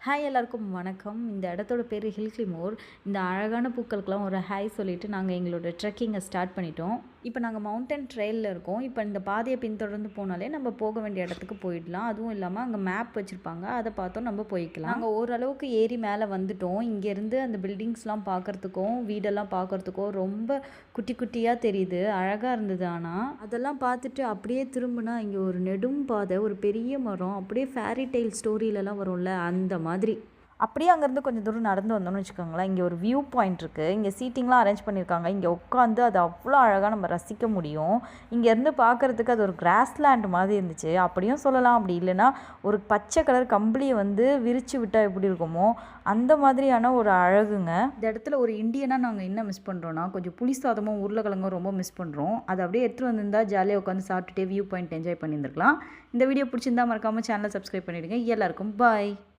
Hi எல்லாருக்கும் வணக்கம். இந்த இடத்தோட பேர் ஹில்கிளிமோர். இந்த அழகான பூக்களுக்கெல்லாம் ஒரு ஹாய் சொல்லிட்டு நாங்கள் எங்களோட ட்ரெக்கிங்கை ஸ்டார்ட் பண்ணிட்டோம். இப்போ நாங்கள் மவுண்டன் ட்ரெயிலில் இருக்கோம். இப்போ இந்த பாதையை பின்தொடர்ந்து போனாலே நம்ம போக வேண்டிய இடத்துக்கு போயிடலாம். அதுவும் இல்லாமல் அங்கே மேப் வச்சுருப்பாங்க, அதை பார்த்தோம் நம்ம போய்க்கலாம். நாங்கள் ஓரளவுக்கு ஏறி மேலே வந்துட்டோம். இங்கேருந்து அந்த பில்டிங்ஸ்லாம் பார்க்குறதுக்கும் வீடெல்லாம் பார்க்குறதுக்கும் ரொம்ப குட்டி குட்டியாக தெரியுது, அழகாக இருந்தது. ஆனால் அதெல்லாம் பார்த்துட்டு அப்படியே திரும்பினா இங்கே ஒரு நெடும் பாதை, ஒரு பெரிய மரம், அப்படியே ஃபேரி டெய்ல் ஸ்டோரியிலலாம் வரும்ல அந்த மாதிரி. அப்படியே அங்கேருந்து கொஞ்சம் தூரம் நடந்து வந்தோம்னு வச்சுக்கோங்களேன், இங்கே ஒரு வியூ பாயிண்ட் இருக்குது. இங்கே சீட்டிங்லாம் அரேஞ்ச் பண்ணியிருக்காங்க. இங்கே உட்காந்து அது அவ்வளோ அழகாக நம்ம ரசிக்க முடியும். இங்கேருந்து பார்க்குறதுக்கு அது ஒரு கிராஸ்லேண்ட் மாதிரி இருந்துச்சு அப்படியும் சொல்லலாம். அப்படி இல்லைன்னா ஒரு பச்சை கலர் கம்பளியை வந்து விரித்து விட்டால் எப்படி இருக்குமோ அந்த மாதிரியான ஒரு அழகுங்க. இந்த இடத்துல ஒரு இந்தியனாக நாங்கள் என்ன மிஸ் பண்ணுறோன்னா, கொஞ்சம் புளி சாதமும் உருளைக்கிழங்கும் ரொம்ப மிஸ் பண்ணுறோம். அதை அப்படியே எடுத்துகிட்டு வந்திருந்தா ஜாலியாக உட்காந்து சாப்பிட்டுட்டே வியூ பாயிண்ட் என்ஜாய் பண்ணியிருந்துருக்கலாம். இந்த வீடியோ பிடிச்சிருந்தா மறக்காமல் சேனலை சப்ஸ்கிரைப் பண்ணிவிடுங்க. எல்லாருக்கும் பாய்.